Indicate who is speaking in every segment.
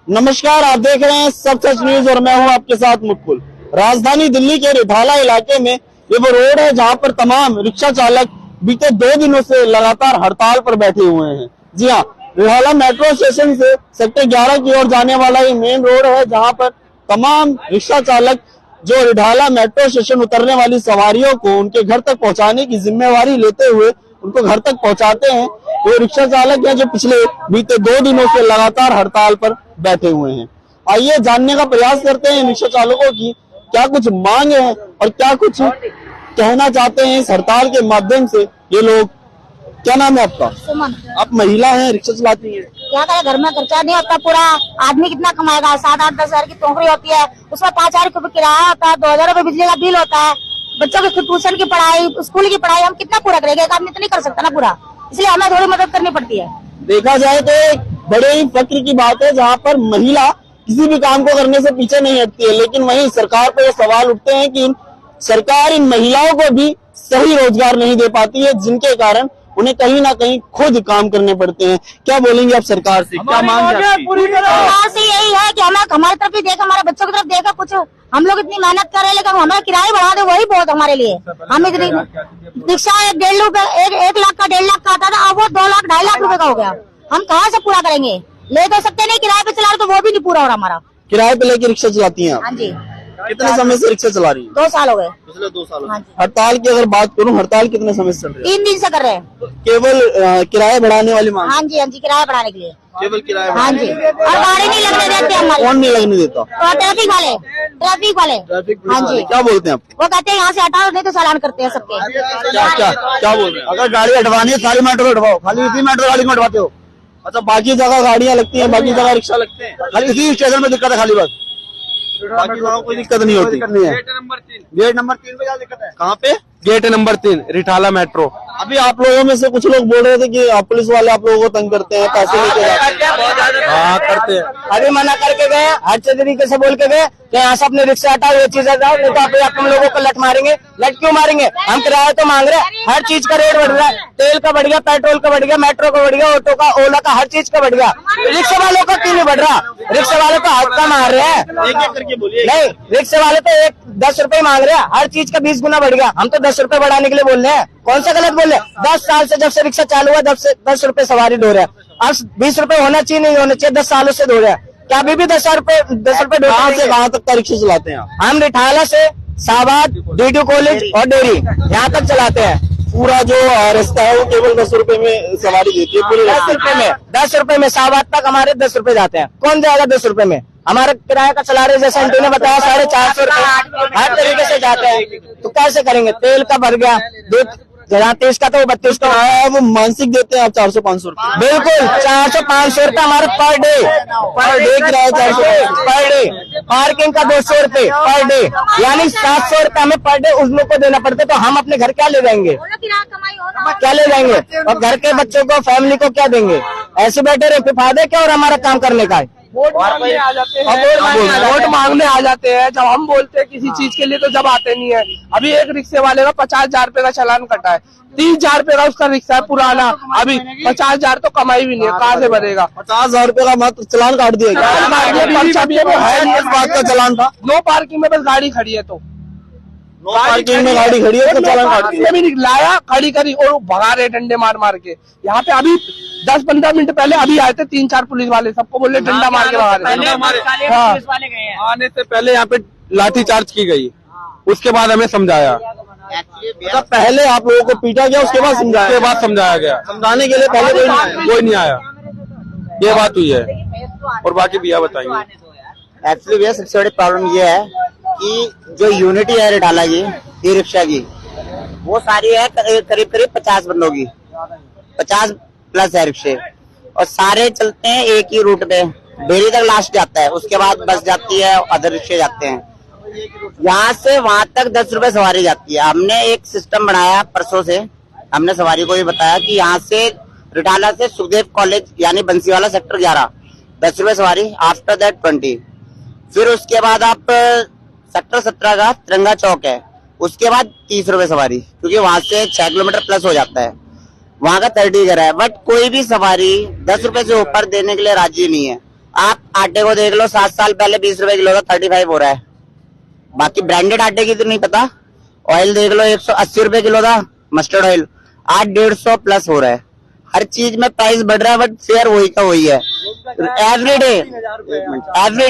Speaker 1: नमस्कार, आप देख रहे हैं सब सच न्यूज और मैं हूं आपके साथ मुकुल। राजधानी दिल्ली के रिठाला इलाके में ये वो रोड है जहां पर तमाम रिक्शा चालक बीते 2 दिनों से लगातार हड़ताल पर बैठे हुए हैं। जी हां, रिठाला मेट्रो स्टेशन से सेक्टर 11 की ओर जाने वाला ये मेन रोड है जहां पर तमाम रिक्शा चालक जो रिठाला मेट्रो स्टेशन उतरने वाली सवारियों को उनके घर तक पहुंचाने की जिम्मेवारी लेते हुए उनको घर तक पहुंचाते हैं। वो रिक्शा चालक हैं जो पिछले बीते 2 दिनों से लगातार हड़ताल पर बैठे हुए हैं। आइए जानने का प्रयास करते हैं रिक्शा चालकों की क्या कुछ मांग है और क्या कुछ कहना चाहते हैं इस हड़ताल के माध्यम से ये लोग। क्या नाम है आपका?
Speaker 2: सुमन।
Speaker 1: आप महिला हैं, रिक्शा चलाती हैं।
Speaker 2: क्या करे, घर में खर्चा नहीं होता, पूरा आदमी कितना कमाएगा? 7-8-10 हजार की नौकरी होती है, उसमें 5,000 रुपए किराया होता है, 2,000 रुपए बिजली का बिल होता है, बच्चों की ट्यूशन की पढ़ाई, स्कूल की पढ़ाई, हम कितना पूरा करेंगे? एक आदमी तो नहीं कर सकता ना पूरा, इसलिए हमें थोड़ी मदद करनी पड़ती है।
Speaker 1: देखा जाए तो एक बड़े ही फक्र की बात है जहाँ पर महिला किसी भी काम को करने से पीछे नहीं हटती है, लेकिन वहीं सरकार पर ये सवाल उठते हैं कि सरकार इन महिलाओं को भी सही रोजगार नहीं दे पाती है, जिनके कारण उन्हें कहीं ना कहीं खुद काम करने पड़ते हैं। क्या बोलेंगे आप सरकार से, क्या मांग है?
Speaker 2: सरकार से यही है कि हमें हमारी तरफ भी देखा, हमारे बच्चों की तरफ देखा। कुछ हम लोग इतनी मेहनत कर रहे हैं लेकिन हमें किराया बढ़ा दे, वही बहुत हमारे लिए। हम इतनी रिक्शा 1.5 लाख 1 लाख का 1.5 लाख का आता था, अब वो 2 लाख 2.5 लाख रुपए का हो गया। हम कहाँ से पूरा करेंगे? ले तो सकते नहीं, किराए पे चला रहे तो वो भी नहीं पूरा हो रहा हमारा।
Speaker 1: किराए पे लेके रिक्शा चलाती हैं आप?
Speaker 2: हाँ जी।
Speaker 1: कितने समय से रिक्शा चला रही है?
Speaker 2: 2 साल हो गए।
Speaker 1: पिछले 2 साल।
Speaker 2: हाँ जी।
Speaker 1: हड़ताल की अगर बात करूं, हड़ताल कितने समय से चल रही है?
Speaker 2: 3 दिन से कर रहे हैं।
Speaker 1: केवल किराया बढ़ाने वाली मांग?
Speaker 2: हाँ जी, हाँ जी, किराया बढ़ाने के लिए।
Speaker 1: केवल किराया?
Speaker 2: हाँ जी। और गाड़ी नहीं लगने देते हमारे।
Speaker 1: कौन नहीं लगने देता?
Speaker 2: ट्रैफिक वाले। हाँ जी।
Speaker 1: क्या बोलते हैं आप?
Speaker 2: वो कहते हैं यहाँ से हटाओ, नहीं तो चालान करते हैं सबके।
Speaker 1: क्या बोल रहे हैं? अगर गाड़ी हटवानी है सारी मेट्रो हटवाओ, खाली इसी मेट्रो गाड़ी में हटवाते हो? अच्छा, बाकी जगह गाड़ियाँ लगती हैं, बाकी जगह रिक्शा लगते हैं, खाली इसी स्टेशन में दिक्कत है खाली बस, बाकी जगह कोई दिक्कत नहीं होती। गेट नंबर 3 पे क्या दिक्कत है? कहाँ पे?
Speaker 3: Gate number 3 Rithala metro.
Speaker 1: अभी आप लोगों में से कुछ लोग बोल रहे थे कि पुलिस वाले आप लोगों को तंग करते हैं, पैसे लेके जाते हैं।
Speaker 3: हाँ, करते हैं।
Speaker 4: अभी मना करके गए, अच्छे तरीके से बोल के गए कि यहाँ से अपने रिक्शा हटाओ, ये चीज हटाओ, नहीं तो आप तुम लोगों को लट मारेंगे। लट क्यों मारेंगे? हम किराया तो मांग रहे हैं, हर चीज का रेट बढ़ रहा है, तेल का बढ़ गया, पेट्रोल का बढ़ गया, मेट्रो का बढ़ गया, ऑटो का, ओला का, हर चीज का बढ़ गया। रिक्शा वालों का क्यों नहीं बढ़ रहा? रिक्शा वाले तो हक का मार रहे हैं। नहीं, रिक्शा वाले तो 10 रुपए मांग रहे हैं, हर चीज का 20 गुना बढ़ गया। हम तो 10 रुपए बढ़ाने के लिए बोल रहे हैं। कौन सा गलत बोल रहे हैं? 10 साल से जब से रिक्शा चालू हुआ 10 रुपए सवारी ढो रहे हैं। अब 20 रुपए होना चाहिए, नहीं होना चाहिए? 10 सालों से ढो रहे हैं। क्या अभी भी 10 रुपए
Speaker 1: कहाँ से कहाँ तक का रिक्शा चलाते हैं आप?
Speaker 4: हम रिठाला से शाहबाद, DDU कॉलेज और डेरी यहाँ तक चलाते हैं।
Speaker 1: पूरा जो रास्ता है वो केवल 10 रुपए में सवारी देती है, पूरे
Speaker 4: 10 रुपए में शाहबाद तक हमारे 10 रुपए जाते हैं। कौन जाएगा 10 रुपए में? हमारा किराया का चला रहे, जैसे आंटी ने बताया 450 रुपए हर तरीके से जाते हैं, तो कैसे करेंगे? तेल का बढ़ गया, दूध 30 का तो 32 का
Speaker 1: है, वो मानसिक देते हैं आप 400-500 रुपए।
Speaker 4: बिल्कुल 400-500 रुपए हमारे पर डे
Speaker 1: किराया 400
Speaker 4: पर डे। पार्किंग का 200 रुपए पर डे, यानी 700 रुपए हमें पर डे उस लोग को देना पड़ता है। तो हम अपने घर क्या ले जाएंगे? क्या ले जाएंगे? और घर के बच्चों को, फैमिली को क्या देंगे? ऐसे बैठे रहे, फिर फायदा क्या और हमारा काम करने का है?
Speaker 3: वोट मांगने आ जाते हैं। जब हम बोलते हैं किसी चीज के लिए तो जब आते नहीं है। अभी एक रिक्शे वाले का 50,000 रुपए का चालान कटा है, 30,000 रुपए का उसका रिक्शा है पुराना, अभी 50,000 तो कमाई भी नहीं है, कहाँ से भरेगा?
Speaker 1: 50,000 रुपए का मात्र चालान काट दिया गया।
Speaker 3: इस बात का चालान था। नो पार्किंग में बस गाड़ी खड़ी है, तो
Speaker 1: पार्किंग में गाड़ी खड़ी है तो चालान काट दिया।
Speaker 3: भी लाया, खड़ी करी और भगा रहे डंडे मार मार के। यहाँ पे अभी 10-15 मिनट पहले अभी आए थे 3-4 पुलिस वाले, सबको बोले डंडा मार के भगा रहे थे। हाँ, आने से पहले यहाँ पे लाठी चार्ज की गई, उसके बाद हमें समझाया।
Speaker 1: तो पहले आप लोगों को पीटा गया, उसके बाद
Speaker 3: समझाया गया।
Speaker 1: समझाने के लिए पहले
Speaker 3: कोई नहीं आया। ये बात हुई है। और बाकी भैया बताइए।
Speaker 4: एक्चुअली भैया सबसे बड़ी प्रॉब्लम ये है कि जो यूनिटी है रिठाला की ई रिक्शा की, वो सारी है करीब 50 बंदों की, 50 प्लस है रिक्शे, और सारे चलते हैं एक ही रूट पे, डेरी तक लास्ट जाता है, उसके बाद बस जाती है, अदर रिक्शे जाते हैं। यहाँ से वहां तक 10 रुपए सवारी जाती है। हमने एक सिस्टम बनाया परसों से, हमने सवारी को भी बताया कि यहाँ से रिठाला से सुखदेव कॉलेज यानी बंसीवाला सेक्टर 11 10 रुपए सवारी, आफ्टर दैट 20। फिर उसके बाद आप सेक्टर 17 का तिरंगा चौक है, उसके बाद 30 रुपए सवारी, क्योंकि वहां से 6 किलोमीटर प्लस हो जाता है, वहां का 30 है। बट कोई भी सवारी 10 रुपए से ऊपर देने के लिए राजी नहीं है। आप आटे को देख लो, 7 साल पहले 20 रुपए किलो था, 35 हो रहा है। बाकी ब्रांडेड आटे की तो नहीं पता। ऑयल देख लो, 180 रुपए किलो था मस्टर्ड ऑयल, आज 150 प्लस हो रहा है। हर चीज में प्राइस बढ़ रहा है, बट फेयर वही का वही है। एवरी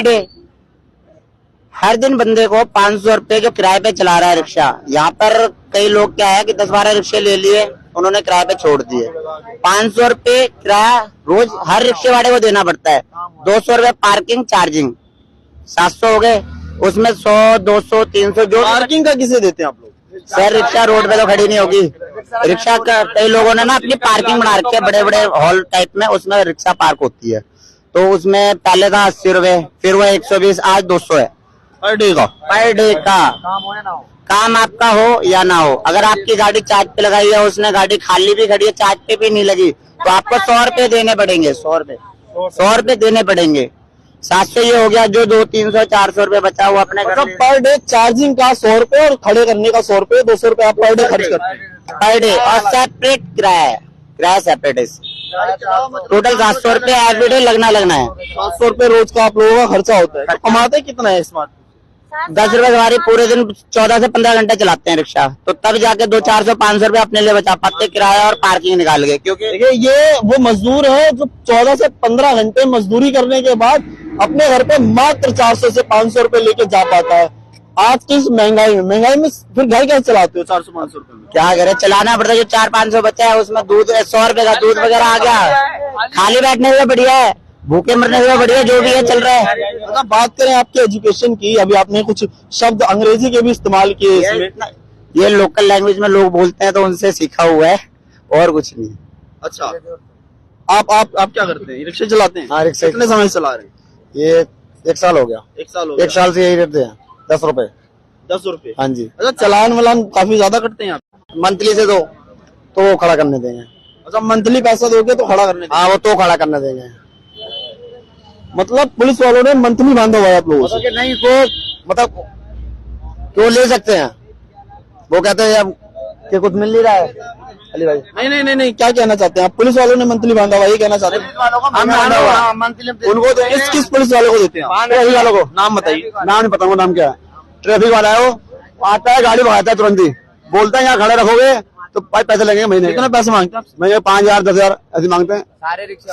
Speaker 4: डे हर दिन बंदे को 500 रुपए जो किराए पे चला रहा है रिक्शा। यहाँ पर कई लोग क्या है कि 10-12 रिक्शे ले लिए, उन्होंने किराए पे छोड़ दिए। 500 रुपए किराया रोज हर रिक्शे वाले को देना पड़ता है। 200 रुपए पार्किंग चार्जिंग, 700 हो गए। उसमें 100, 200, 300 जो
Speaker 1: पार्किंग का किसे देते हैं आप लोग?
Speaker 4: सर रिक्शा रोड पे तो खड़ी नहीं होगी। रिक्शा का कई लोगों ने ना अपनी पार्किंग बना रखी है, बड़े बड़े हॉल टाइप में, उसमें रिक्शा पार्क होती है। तो उसमें पहले था 80 रुपए, फिर वो 120, आज 200 है
Speaker 1: पर डे का।
Speaker 4: पर डे का। काम आपका हो या ना हो, अगर आपकी गाड़ी चार्ज पे लगाई है, उसने गाड़ी खाली भी खड़ी है, चार्ज पे भी नहीं लगी, तो आपको 100 रुपए देने पड़ेंगे। 100 रुपए देने पड़ेंगे। 700 ये हो गया, जो 200, 300, 400 रुपए बचा वो अपने
Speaker 1: मतलब पर डे चार्जिंग का 100 रुपए और खड़े करने का 100 रुपए, 200 रुपए आप पर डे खर्च करते हैं।
Speaker 4: पर डे, और सेपरेट किराया है, किराया सेपरेट है। टोटल 700 रुपए एवरीडे लगना है।
Speaker 1: 700 रुपए रोज का आप लोगों का खर्चा होता है। तो कमाते कितना है स्मार्ट?
Speaker 4: 10 रुपए हमारी पूरे दिन 14 से 15 घंटे चलाते हैं रिक्शा, तो तब जाके 200, 400, 500 रुपए अपने लिए बचा पाते किराया और पार्किंग निकाल के। क्योंकि
Speaker 1: देखिए ये वो मजदूर है जो 14 से 15 घंटे मजदूरी करने के बाद अपने घर पे मात्र 400 से 500 रुपए लेके जा पाता है। आज की इस महंगाई में फिर घर कैसे चलाते हो 400-500 रुपए में?
Speaker 4: क्या करे, चलाना पड़ता है। जो 400-500 बचा है उसमें दूध 100 रुपए का दूध वगैरह आ गया। खाली बैठने से बढ़िया है, भूखे मरने से बढ़िया, जो भी है चल रहा है।
Speaker 1: अगर बात करें आपके एजुकेशन की, अभी आपने कुछ शब्द अंग्रेजी के भी इस्तेमाल किए इसमें।
Speaker 4: ये लोकल लैंग्वेज में लोग बोलते हैं तो उनसे सीखा हुआ है, और कुछ नहीं।
Speaker 1: अच्छा, आप क्या करते हैं? रिक्शा चलाते हैं?
Speaker 4: हाँ, रिक्शा।
Speaker 1: कितने समय से चला रहे हैं?
Speaker 4: ये 1 साल हो गया।
Speaker 1: 1 साल हो गया।
Speaker 4: 1 साल से यही करते हैं, 10 रुपए।
Speaker 1: 10 रुपए?
Speaker 4: हाँ जी।
Speaker 1: अच्छा, चलान वलान काफी ज्यादा कटते हैं आप?
Speaker 4: मंथली से दो तो वो खड़ा करने देंगे।
Speaker 1: अच्छा, मंथली पैसा दोगे तो खड़ा करने?
Speaker 4: हाँ, वो तो खड़ा करने देंगे।
Speaker 1: मतलब पुलिस वालों ने मंथली बांधा हुआ है आप लोगों से?
Speaker 4: नहीं, को मतलब क्यों ले सकते हैं, वो कहते हैं अब कि कुछ मिल नहीं रहा है। अली भाई
Speaker 1: नहीं, क्या कहना चाहते हैं आप? पुलिस वालों ने मंथली बांधा हुआ, ये कहना चाहते हैं? उनको किस पुलिस वाले को देते हैं?
Speaker 4: ट्रैफिक वालों को।
Speaker 1: नाम बताइए।
Speaker 4: नाम नहीं पता, नाम क्या है? ट्रैफिक वाला है, वो आता है, गाड़ी भगाता है तुरंत ही, बोलता है यहाँ खड़े रखोगे तो भाई पैसे लगेंगे महीने।
Speaker 1: कितने पैसे मांगते हैं?
Speaker 4: महीने 5,000, 10,000 ऐसे मांगते हैं।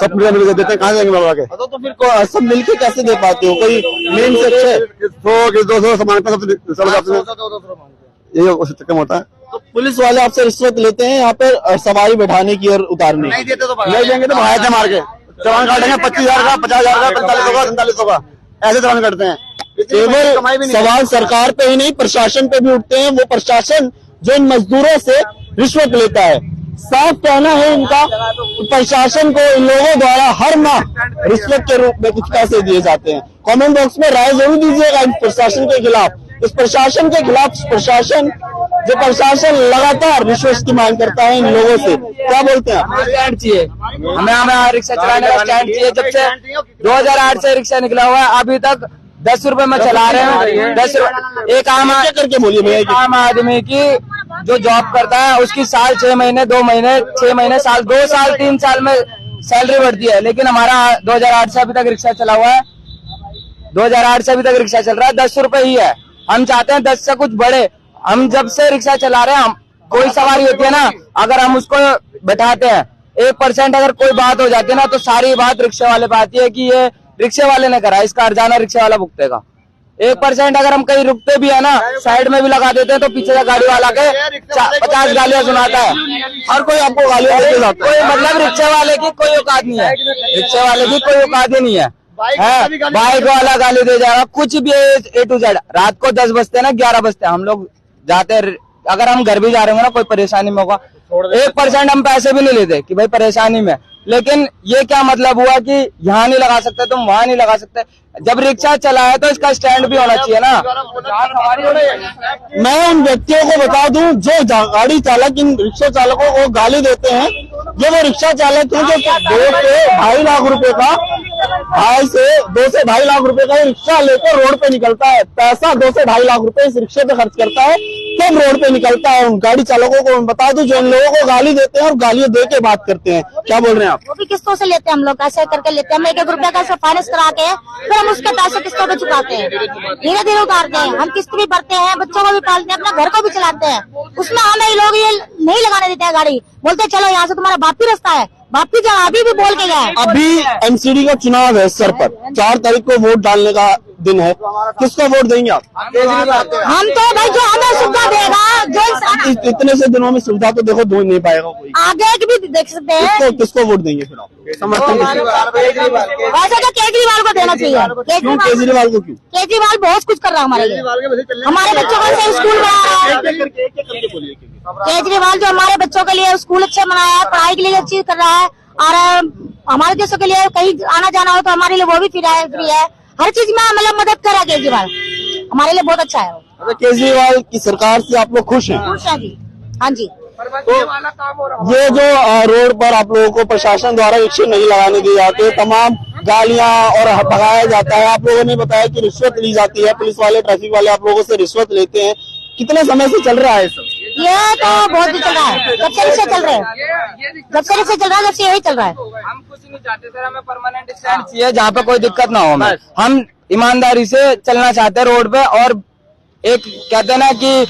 Speaker 4: सब मिलकर देते हैं, कहाँ से देंगे बाबा के?
Speaker 1: तो फिर सब मिलके कैसे दे पाते हो? कोई मेन से अच्छे
Speaker 4: 100, 200 सब मांगते हैं, सब यही चक्कर होता है।
Speaker 1: तो पुलिस वाले आपसे रिश्वत लेते हैं यहाँ पर सवारी बैठाने की और उतारने की?
Speaker 4: नहीं देंगे तो भगाते मार के चलान काटेंगे। 25,000 का, 50,000 का, 4500 का, 4500 का, ऐसे चलान करते हैं।
Speaker 1: केवल सवाल सरकार पे ही नहीं, प्रशासन पे भी उठते हैं। वो प्रशासन जो इन मजदूरों से रिश्वत लेता है। साफ कहना है इनका, प्रशासन को इन लोगों द्वारा हर माह रिश्वत के रूप में कुछ पैसे दिए जाते हैं। कमेंट बॉक्स में राय जरूर दीजिएगा इस प्रशासन के खिलाफ। इस प्रशासन के खिलाफ प्रशासन लगातार रिश्वत की मांग करता है इन लोगों से। क्या बोलते हैं?
Speaker 3: स्टैंड चाहिए हमें रिक्शा चलाने का स्टैंड चाहिए। जब से 2008 से रिक्शा निकला हुआ है, अभी तक 10 रुपए में चला रहे हैं। 10 रुपए एक आम
Speaker 1: करके बोलिए भैया।
Speaker 3: आम आदमी की जो जॉब करता है उसकी साल 6 महीने, 2 महीने, 6 महीने, साल 2 साल 3 साल में सैलरी बढ़ती है। लेकिन हमारा 2008 से अभी तक रिक्शा चला हुआ है, 2008 से अभी तक रिक्शा चल रहा है, 10 रुपए ही है। हम चाहते हैं 10 से कुछ बढ़े। हम जब से रिक्शा चला रहे हैं, हम कोई सवारी होती है ना, अगर हम उसको बैठाते हैं 1% अगर कोई बात हो जाती है ना, तो सारी बात रिक्शे वाले पे आती है कि ये रिक्शे वाले ने करा, इसका हर्जाना रिक्शे वाला भुगतेगा। 1% अगर हम कहीं रुकते भी है ना, साइड में भी लगा देते हैं, तो पीछे से गाड़ी वाला के 50 गालियां सुनाता है।
Speaker 1: हर कोई आपको गालियां देके जाता है।
Speaker 3: कोई मतलब रिक्शे वाले की कोई औकात नहीं है, रिक्शे वाले की कोई औकात ही नहीं है। बाइक वाला गाली दे जाएगा, कुछ भी A to Z। रात को 10 बजते हैं ना, 11 बजते हैं, हम लोग जाते हैं। अगर हम घर भी जा रहे होंगे ना, कोई परेशानी में होगा, 1% हम पैसे भी नहीं लेते कि भाई परेशानी में। लेकिन ये क्या मतलब हुआ कि यहाँ नहीं लगा सकते तुम, वहाँ नहीं लगा सकते? जब रिक्शा चला है तो इसका स्टैंड भी होना चाहिए ना।
Speaker 1: मैं उन व्यक्तियों को बता दूं जो गाड़ी चालक इन रिक्शा चालकों को गाली देते हैं, ये वो रिक्शा चालक हैं जो 2 से 2.5 लाख रुपए का 2 से 2.5 लाख रुपए का रिक्शा लेकर रोड पे निकलता है, पैसा 2 से 2.5 लाख रुपए इस रिक्शे पे खर्च करता है, तब रोड पे निकलता है। उन गाड़ी चालकों को मैं बता दूं जो इन लोगों को गाली देते हैं और गालियां दे के बात करते हैं। क्या बोल रहे हैं आप?
Speaker 2: वो भी किस्तों से लेते हैं, हम लोग ऐसे करके लेते हैं। हम 1-1 रुपया का फाइनेंस करा के फिर हम उसके पैसे किस्तों पे चुकाते हैं, धीरे धीरे उतारते हैं। हम किस्त भी भरते हैं, बच्चों को भी पालते हैं, अपना घर को भी चलाते हैं। उसमें हमें लोग ये नहीं लगाने देते हैं गाड़ी, बोलते चलो यहाँ से तुम्हारा बापी रास्ता है, बापी जहाँ अभी भी बोल के गए।
Speaker 1: अभी एमसीडी का चुनाव है सर पर, 4 तारीख को वोट डालने का दिन है, किसको वोट देंगे आप?
Speaker 2: हम तो भाई जो हमें सुविधा देगा, जो
Speaker 1: इतने से दिनों में सुविधा तो देखो दो नहीं पाएगा कोई,
Speaker 2: आगे की भी देख सकते हैं।
Speaker 1: किसको वोट देंगे फिर आप? समर्थन
Speaker 2: वैसे तो केजरीवाल को देना चाहिए।
Speaker 1: क्यों केजरीवाल को? क्यों?
Speaker 2: केजरीवाल बहुत कुछ कर रहा है हमारे लिए, हमारे बच्चों को से स्कूल बना रहा है। केजरीवाल जो हमारे बच्चों के लिए स्कूल अच्छा बनाया है, पढ़ाई के लिए अच्छी कर रहा है, और हमारे देशों के लिए कहीं आना जाना हो तो हमारे लिए वो भी फ्री है। हर चीज में मतलब मदद कर रहा है केजरीवाल, हमारे लिए बहुत अच्छा है।
Speaker 1: अच्छा, केजरीवाल की सरकार से आप लोग खुश हैं?
Speaker 2: खुश है जी, हाँ जी।
Speaker 1: तो ये जो रोड पर आप लोगों को प्रशासन द्वारा रिक्शे नहीं लगाने दिए जाते, तमाम गालियां और भगाया जाता है, आप लोगों ने बताया कि रिश्वत ली जाती है, पुलिस वाले ट्रैफिक वाले आप लोगों से रिश्वत लेते हैं, कितने समय से चल रहा है सब?
Speaker 2: ये तो बहुत ही चल रहा है, जब से रिक्शे चल रहे हैं, जब से रिक्शे चल रहा है, जब से यही चल रहा है।
Speaker 3: हम कुछ नहीं चाहते सर, हमें परमानेंट स्टैंड चाहिए जहाँ पे कोई दिक्कत ना हो। हमें हम ईमानदारी से चलना चाहते हैं रोड पे, और एक कहते हैं ना कि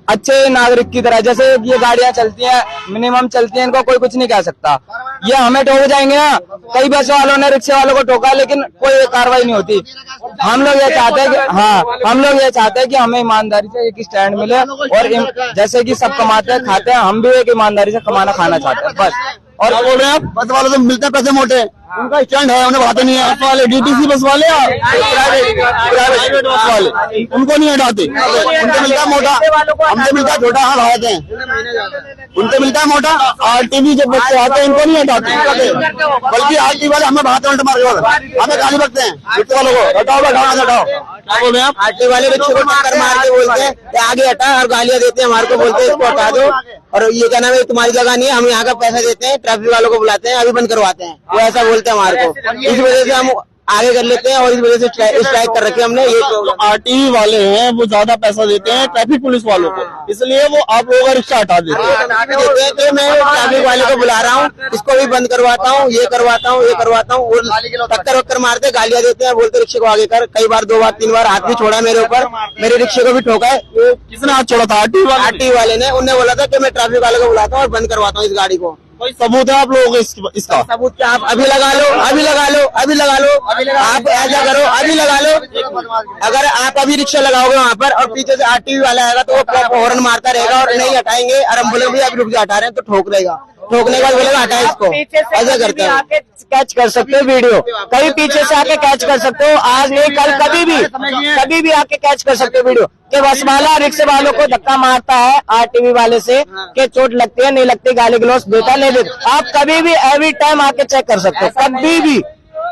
Speaker 3: अच्छे नागरिक की तरह, जैसे ये गाड़ियां चलती हैं, मिनिमम चलती हैं, इनको कोई कुछ नहीं कह सकता। ये हमें ठोक जाएंगे ना, कई बस वालों ने रिक्शे वालों को ठोका, लेकिन कोई कार्रवाई नहीं होती। हम लोग ये चाहते हैं कि हम लोग ये चाहते हैं कि हमें ईमानदारी से एक स्टैंड मिले, और जैसे कि सब कमाते हैं खाते हैं, हम भी एक ईमानदारी से खाना चाहते हैं बस।
Speaker 1: और बोल रहे हैं बस वालों से मिलते हैं पैसे मोटे, उनका स्टैंड है, उन्हें बढ़ाते नहीं है। बस वाले डीटीसी बस वाले या प्राइवेट बस वाले, उनको नहीं हटाते, उनसे मिलता है मोटा, हमसे मिलता है छोटा। हाँ हटाते हैं, उनसे मिलता है मोटा। आरटीवी जब बच्चे आते हैं इनको नहीं हटाते, बल्कि आरटीवी वाले हमें बढ़ाते उल्टे मार के, हमें गाली बकते हैं रिक्शे वालों को, हटाओ हटाओ। क्या बोल रहे हैं आप?
Speaker 4: आरटीवी वाले रिक्शे को टक्कर मार के बोलते हैं आगे हटा, और गालियां देते हैं हमारे को, बोलते हैं इसको हटा दो, और ये क्या नाम है तुम्हारी जगह नहीं है, हम यहाँ का पैसा देते हैं, ट्रैफिक वालों को बुलाते हैं, अभी बंद करवाते हैं, वो ऐसा बोलते हैं हमारे को। इस वजह से हम आगे कर लेते हैं, और इस वजह से स्ट्राइक कर रखे हमने। ये
Speaker 1: आरटीवी वाले हैं वो ज्यादा पैसा देते हैं ट्रैफिक पुलिस वालों को, इसलिए वो आप लोगों का रिक्शा हटा देते हैं।
Speaker 4: तो मैं ट्रैफिक वाले को बुला रहा हूँ, इसको भी बंद करवाता हूँ, ये करवाता हूँ, वो टक्कर वक्कर मारते, गालियां देते हैं, बोलते रिक्शे को आगे कर। कई बार 2 बार 3 बार हाथ भी छोड़ा मेरे ऊपर, मेरे रिक्शे को भी ठोका है।
Speaker 1: किसने हाथ छोड़ा था?
Speaker 4: आरटीवी वाले ने। उन्होंने बोला था कि मैं ट्रैफिक वाले को बुलाता हूँ और बंद करवाता हूँ इस गाड़ी को।
Speaker 1: कोई सबूत है आप लोगों को इसका?
Speaker 4: सबूत क्या? आप अभी लगा लो, अभी लगा लो, अभी लगा लो, आप ऐसा करो, अभी लगा लो। अगर आप अभी रिक्शा लगाओगे वहाँ पर और पीछे से आरटीवी वाला आएगा तो वो हॉर्न मारता रहेगा और नहीं हटाएंगे, और हम बोलेंगे अभी रुक जा, हटा रहे हैं, तो ठोक रहेगा, ठोकने के बाद बोलेगा हटा इसको, ऐसा करते हैं।
Speaker 5: कैच कर सकते हो वीडियो, कभी पीछे से आके कैच कर सकते हो, आज नहीं कल कभी भी आके कैच कर सकते हो वीडियो कि बस वाला रिक्शे वालों को धक्का मारता है आरटीवी वाले से कि चोट लगती है नहीं लगती, गाली गलौज देता नहीं देता। आप कभी भी एवरी टाइम आके चेक कर सकते हो, कभी भी,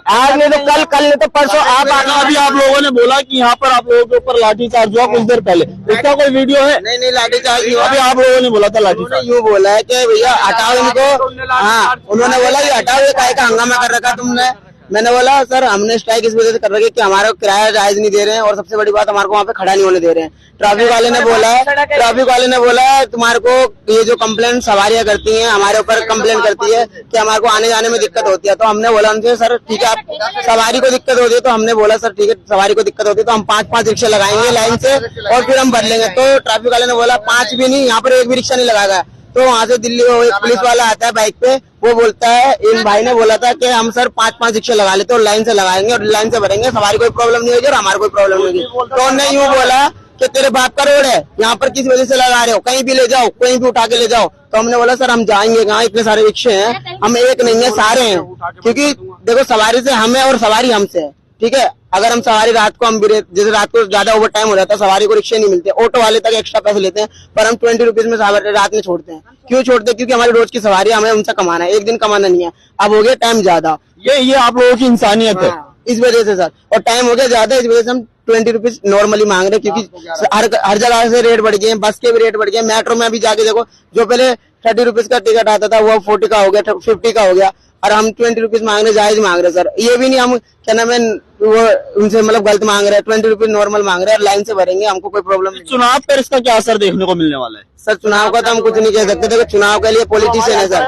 Speaker 5: आज नहीं तो कल नहीं तो परसों आप आना।
Speaker 1: अभी आप लोगों ने बोला कि यहाँ पर आप लोगों के ऊपर लाठीचार्ज हुआ कुछ देर पहले, इसका कोई वीडियो है?
Speaker 4: नहीं लाठीचार्ज नहीं हुआ।
Speaker 1: अभी आप लोगों ने बोला था लाठीचार्ज,
Speaker 4: यूँ बोला है कि भैया हटाओ इनको। हाँ, उन्होंने बोला ये हटाओ, ये काहे का हंगामा कर रखा तुमने। मैंने बोला सर हमने स्ट्राइक इस वजह से कर रखी है कि हमारा किराया जायज नहीं दे रहे हैं, और सबसे बड़ी बात हमारे को वहाँ पे खड़ा नहीं होने दे रहे हैं। ट्रैफिक वाले ने बोला तुम्हारे को ये जो कंप्लेंट सवारियां करती हैं हमारे ऊपर कंप्लेन करती है कि हमारे को आने जाने में दिक्कत होती है। तो हमने बोला उनसे सर ठीक है, आप सवारी को दिक्कत होती है, तो हमने बोला सर ठीक है सवारी को दिक्कत होती है तो हम 5-5 रिक्शा लगाएंगे लाइन से और फिर हम भर लेंगे। तो ट्रैफिक वाले ने बोला 5 भी नहीं, यहाँ पर एक भी रिक्शा नहीं लगाएगा। तो वहाँ से दिल्ली एक पुलिस वाला आता है बाइक पे, वो बोलता है, इन भाई ने बोला था कि हम सर 5-5 रिक्शा लगा लेते और लाइन से लगाएंगे और लाइन से भरेंगे, सवारी कोई प्रॉब्लम नहीं होगी और हमारे कोई प्रॉब्लम नहीं होगी। तो उन्होंने यूँ बोला कि तेरे बाप का रोड है, यहाँ पर किस वजह से लगा रहे हो, कहीं भी ले जाओ, कहीं भी उठा के ले जाओ। तो हमने बोला सर हम जाएंगे कहाँ, इतने सारे रिक्शे हैं, हम एक नहीं है सारे हैं, क्योंकि देखो सवारी से हमें और सवारी हमसे है, ठीक है। अगर हम सवारी रात को, हम जैसे रात को ज्यादा ओवर टाइम हो जाता है, सवारी को रिक्शे नहीं मिलते, ऑटो वाले तक एक्स्ट्रा पैसे लेते हैं, पर हम 20 रुपीज में रात में छोड़ते हैं। क्यों छोड़ते हैं? क्योंकि हमारी रोज की सवारी, हमें उनसे कमाना है, एक दिन कमाना नहीं है। अब हो गया टाइम ज्यादा,
Speaker 1: ये आप लोगों की इंसानियत है,
Speaker 4: इस वजह से सर, और टाइम हो गया ज्यादा, इस वजह से हम 20 रुपीज नॉर्मली मांग रहे हैं, क्योंकि हर जगह से रेट बढ़ गए, बस के भी रेट बढ़ गए। मेट्रो में अभी जाके देखो, जो पहले 30 रुपीज का टिकट आता था वो 40 का हो गया, 50 का हो गया। और हम 20 रुपीज मांग रहे, जायज मांग रहे सर। ये भी नहीं हम क्या नाम है वो उनसे मतलब गलत मांग रहे हैं, 20 रुपीज नॉर्मल मांग रहे हैं, लाइन से भरेंगे, हमको कोई प्रॉब्लम नहीं।
Speaker 1: चुनाव पर इसका क्या असर देखने को मिलने वाला है?
Speaker 4: सर चुनाव का तो हम कुछ नहीं कह सकते, देखो चुनाव के लिए पॉलिटिशियन है सर,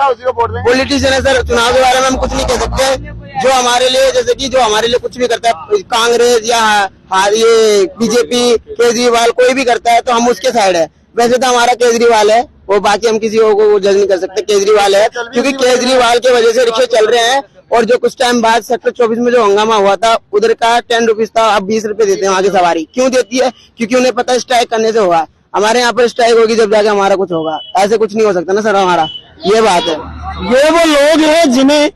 Speaker 4: पॉलिटिशियन है सर। चुनाव के बारे में हम कुछ नहीं कह सकते। जो हमारे लिए जैसे कि जो हमारे लिए कुछ भी करता है, कांग्रेस या ये बीजेपी, केजरीवाल कोई भी करता है तो हम उसके साइड है। वैसे तो हमारा केजरीवाल है, वो बाकी हम किसी को जज नहीं कर सकते, केजरीवाल है, क्योंकि केजरीवाल की वजह से रिक्शे चल रहे हैं। और जो कुछ टाइम बाद सेक्टर 24 में जो हंगामा हुआ था, उधर का 10 रुपीज था, अब 20 रुपए देते हैं वहाँ की सवारी। क्यों देती है? क्योंकि उन्हें पता है स्ट्राइक करने से होगा। हमारे यहाँ पर स्ट्राइक होगी जब जाके हमारा कुछ होगा, ऐसे कुछ नहीं हो सकता ना सर हमारा, ये बात है।
Speaker 1: ये वो लोग हैं जिन्हें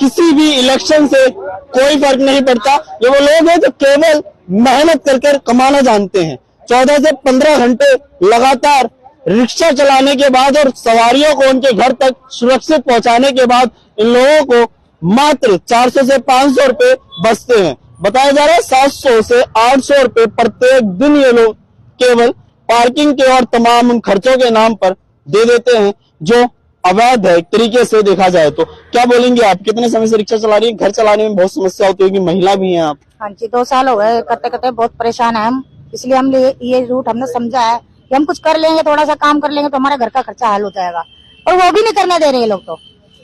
Speaker 1: किसी भी इलेक्शन से कोई फर्क नहीं पड़ता। ये वो लोग हैं जो केवल मेहनत कर कमाना जानते हैं। 14 से 15 घंटे लगातार रिक्शा चलाने के बाद और सवारियों को उनके घर तक सुरक्षित पहुंचाने के बाद इन लोगों को मात्र 400 से 500 रुपए बचते हैं। बताया जा रहा है 700 से 800 रुपए प्रत्येक दिन ये लोग केवल पार्किंग के और तमाम उन खर्चों के नाम पर दे देते हैं, जो अवैध है एक तरीके से देखा जाए तो। क्या बोलेंगे आप? कितने समय से रिक्शा चला रही है? घर चलाने में बहुत समस्या होती होगी, महिला भी हैं आप।
Speaker 2: हाँ जी, 2 साल हो गए करते करते बहुत परेशान है हम, इसलिए हम ये रूट हमने समझा है कि हम कुछ कर लेंगे, थोड़ा सा काम कर लेंगे तो हमारा घर का खर्चा हल हो जाएगा। और वो भी नहीं करने दे रहे ये लोग तो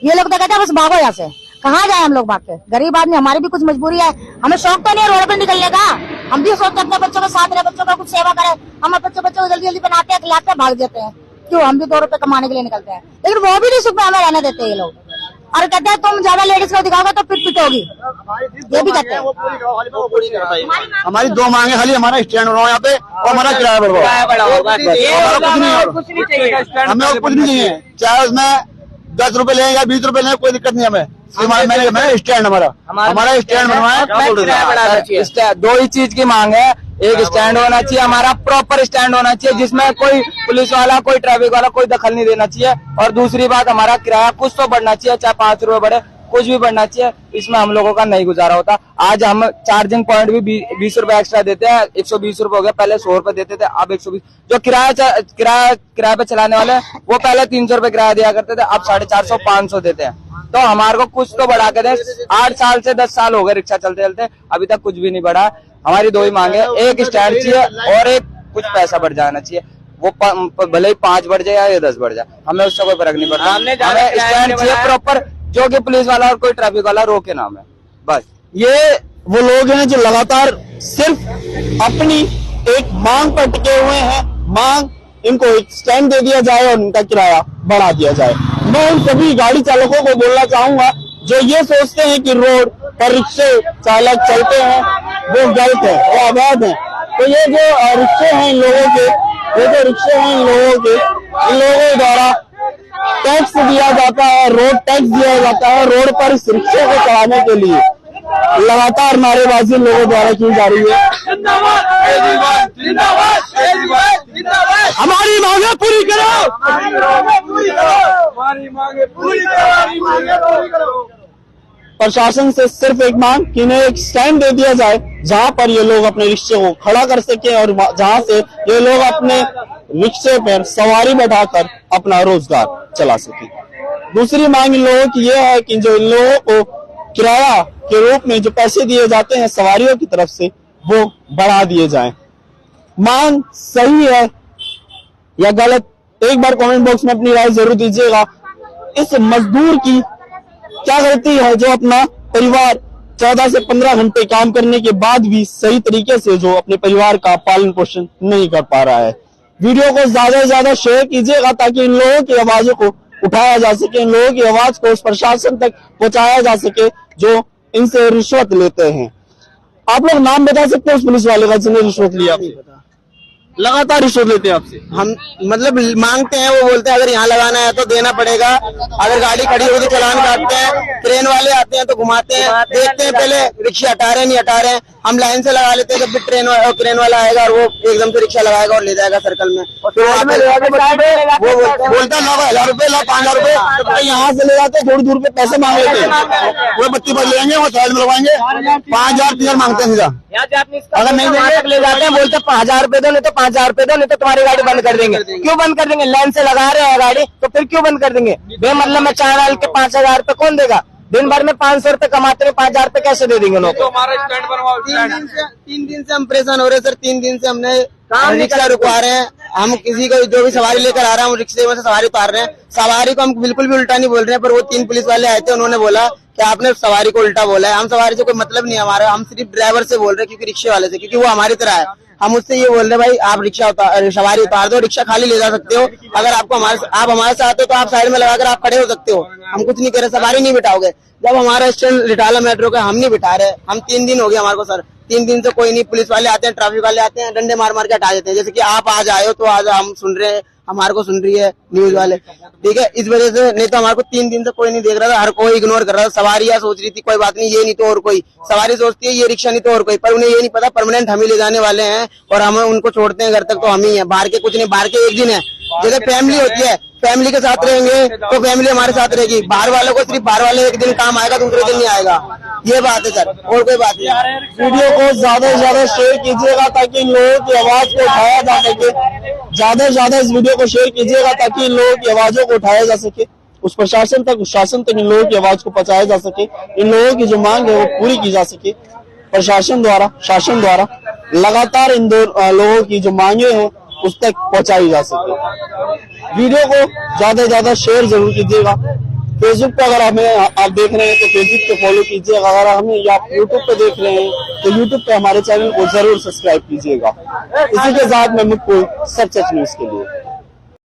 Speaker 2: कहते हैं बस भागो यहाँ से। कहाँ जाए हम लोग भाग के? गरीब आदमी, हमारी भी कुछ मजबूरी है, हमें शौक तो नहीं है रोड पर निकलने का। हम भी सोचते अपने बच्चों के साथ रहे, बच्चों का कुछ सेवा करें। हम बच्चों को जल्दी जल्दी बनाते हैं, खिलाते हैं, भाग जाते हैं। क्यों? हम भी 2 रुपए कमाने के लिए निकलते हैं, लेकिन वो भी नहीं सुख में हमें रहने देते ये लोग। और कहते हैं तुम ज्यादा लेडीज को दिखाओगे तो पिट होगी, ये भी कहते हैं।
Speaker 1: हमारी 2 मांगे खाली, हमारा स्टैंड बनाओ यहाँ पे और हमारा किराया बढ़ाओ, हमें और कुछ नहीं चाहिए। चाहे उसमें 10 रुपए लें या 20 रुपए लें, कोई दिक्कत नहीं हमें। मैंने स्टैंड हमारा स्टैंड बनवाया।
Speaker 5: 2 ही चीज की मांग है, एक स्टैंड होना चाहिए, हमारा प्रॉपर स्टैंड होना चाहिए जिसमें कोई पुलिस वाला, कोई ट्रैफिक वाला कोई दखल नहीं देना चाहिए। और दूसरी बात, हमारा किराया कुछ तो बढ़ना चाहिए, चाहे 5 रुपए बढ़े, कुछ भी बढ़ना चाहिए। इसमें हम लोगों का नहीं गुजारा होता। आज हम चार्जिंग पॉइंट भी 20 रुपए एक्स्ट्रा देते हैं, 120 रुपए हो गया। पहले 100 रुपए देते थे, अब 120। जो किराया पे चलाने वाले वो पहले 300 रुपए किराया दिया करते थे, अब 450 500 देते हैं। तो हमारे को कुछ तो बढ़ा के दें। 8 साल से 10 साल हो गए रिक्शा चलते चलते, अभी तक कुछ भी नहीं बढ़ा। हमारी 2 ही मांगे, एक स्टैंड चाहिए और एक कुछ पैसा बढ़ जाना चाहिए। वो भले ही 5 बढ़ जाए या 10 बढ़ जाए, हमें उससे कोई फर्क नहीं पड़ता। हमें स्टैंड चाहिए प्रॉपर, जो कि पुलिस वाला और कोई ट्रैफिक वाला रोके ना हमें, बस।
Speaker 1: ये वो लोग हैं जो लगातार सिर्फ अपनी एक मांग पर टिके हुए हैं। मांग इनको एक स्टैंड दे दिया जाए और उनका किराया बढ़ा दिया जाए। मैं उन सभी गाड़ी चालकों को बोलना चाहूंगा जो ये सोचते हैं कि रोड पर रिक्शे चालक चलते हैं वो गलत है, वो अवैध है। तो ये जो रिक्शे हैं इन लोगों के, इन लोगों द्वारा टैक्स दिया जाता है, रोड टैक्स दिया जाता है। रोड पर इस रिक्शे को चलाने के लिए लगातार नारेबाजी लोगों द्वारा की जा रही है। हमारी मांगे पूरी करो, प्रशासन से सिर्फ एक मांग कि इन्हें एक स्टैंड दे दिया जाए जहां पर ये लोग अपने रिक्शे को खड़ा कर सके और जहां से ये लोग अपने रिक्शे पर सवारी बैठाकर अपना रोजगार चला सके। दूसरी मांग इन लोगों की ये है कि जो इन लोगों को किराया के रूप में जो पैसे दिए जाते हैं सवारियों की तरफ से, वो बढ़ा दिए जाएं। मांग सही है या गलत, एक बार कमेंट बॉक्स में अपनी राय जरूर दीजिएगा। इस मजदूर की क्या गलती है जो अपना परिवार 14 से 15 घंटे काम करने के बाद भी सही तरीके से जो अपने परिवार का पालन पोषण नहीं कर पा रहा है। वीडियो को ज्यादा से ज्यादा शेयर कीजिएगा ताकि इन लोगों की आवाजों को उठाया जा सके, इन लोगों की आवाज को उस प्रशासन तक पहुंचाया जा सके जो इनसे रिश्वत लेते हैं। आप लोग नाम बता सकते हैं उस पुलिस वाले का जिन्हें रिश्वत लिया? लगातार रिश्वत लेते हैं आपसे?
Speaker 4: हम मतलब मांगते हैं, वो बोलते हैं अगर यहाँ लगाना है तो देना पड़ेगा, अगर गाड़ी खड़ी होगी तो चालान काटते हैं। क्रेन वाले आते हैं तो घुमाते हैं, देखते हैं पहले रिक्शे हटा रहे हैं नहीं हटा रहे हैं, हम लाइन से लगा लेते हैं, जब भी क्रेन वाला आएगा और वो एकदम से रिक्शा लगाएगा और ले जाएगा सर्कल में, फिर वहाँ पे वो बोलता है 9,000 रुपए, 5,000 रुपए, तो यहाँ से ले जाते हैं, थोड़ी दूर पे पैसे मांग लेते हैं, वो बत्ती पर लेंगे, वो साइड में लगवाएंगे, 5,000 3,000 मांगते हैं सीधा।
Speaker 5: अगर नहीं ले जाते हैं, बोलते 5,000 रुपए दो, नहीं तो 5,000 रुपए दो, नहीं तो तुम्हारी गाड़ी बंद कर देंगे। क्यों बंद कर देंगे? लाइन से लगा रहे हैं गाड़ी, तो फिर क्यों बंद कर देंगे? बेमतलब में 4 डाल के 5,000 रुपए कौन देगा? दिन भर में 500 रुपए कमाते हैं, 5,000 रुपए कैसे दे देंगे लोग?
Speaker 4: 3 दिन से हम परेशान हो रहे हैं सर। 3 दिन से हमने रिक्शा रुकवा रहे हैं, हम किसी को जो भी सवारी लेकर आ रहा है, हम रिक्शे में से सवारी उतार रहे हैं। सवारी को हम बिल्कुल भी उल्टा नहीं बोल रहे हैं, पर वो 3 पुलिस वाले आए थे, उन्होंने बोला कि आपने सवारी को उल्टा बोला है। हम सवारी से कोई मतलब नहीं है हमारा, हम सिर्फ ड्राइवर से बोल रहे हैं, क्योंकि रिक्शे वाले से, क्योंकि वो हमारी तरह है। हम उससे ये बोल रहे भाई आप सवारी उतार दो, रिक्शा खाली ले जा सकते हो। अगर आपको आप हमारे साथ हो तो आप साइड में लगाकर आप खड़े हो सकते हो, हम कुछ नहीं कर रहे, सवारी नहीं बिठाओगे। जब हमारा स्टैंड रिटाला मेट्रो का हम नहीं बिठा रहे, हम 3 दिन हो गए हमारे को सर, 3 दिन से कोई नहीं, पुलिस वाले आते हैं, ट्रैफिक वाले आते हैं, डंडे मार मार के हटा देते हैं। जैसे कि आप आज आए हो तो आज हम सुन रहे हैं, हमारे को सुन रही है न्यूज वाले, ठीक है, इस वजह से। नहीं तो हमारे को 3 दिन से कोई नहीं देख रहा था, हर कोई इग्नोर कर रहा था। सवारियां सोच रही थी कोई बात नहीं, ये नहीं तो और कोई सवारी सोचती है, ये रिक्शा नहीं तो और कोई, पर उन्हें ये नहीं पता परमानेंट हम ही ले जाने वाले हैं और हम उनको छोड़ते हैं घर तक तो हम ही है, बाहर के कुछ नहीं। बाहर के एक दिन है, जैसे फैमिली होती है, फैमिली के साथ रहेंगे तो फैमिली हमारे साथ रहेगी। बाहर वालों को सिर्फ बाहर वाले एक दिन काम आएगा, दूसरे दिन नहीं आएगा, ये बात है सर, और कोई बात नहीं।
Speaker 1: वीडियो को ज्यादा से ज्यादा शेयर कीजिएगा ताकि इन लोगों की आवाज को उठाया जा सके। ज्यादा से ज्यादा इस वीडियो को शेयर कीजिएगा ताकि इन लोगों की आवाजों को उठाया जा सके, उस प्रशासन तक, उस शासन तक इन लोगों की आवाज को पहुंचाया जा सके, इन लोगों की जो मांग है वो पूरी की जा सके। प्रशासन द्वारा, शासन द्वारा लगातार इन लोगों की जो मांगे हैं उस तक पहुंचाई जा सके। वीडियो को ज्यादा से ज्यादा शेयर जरूर कीजिएगा। फेसबुक पे अगर हमें आप देख रहे हैं तो फेसबुक पे फॉलो कीजिएगा, अगर हमें आप यूट्यूब पे देख रहे हैं तो यूट्यूब पे हमारे चैनल को जरूर सब्सक्राइब कीजिएगा। इसी के साथ मैं मुकुल, सच न्यूज के लिए।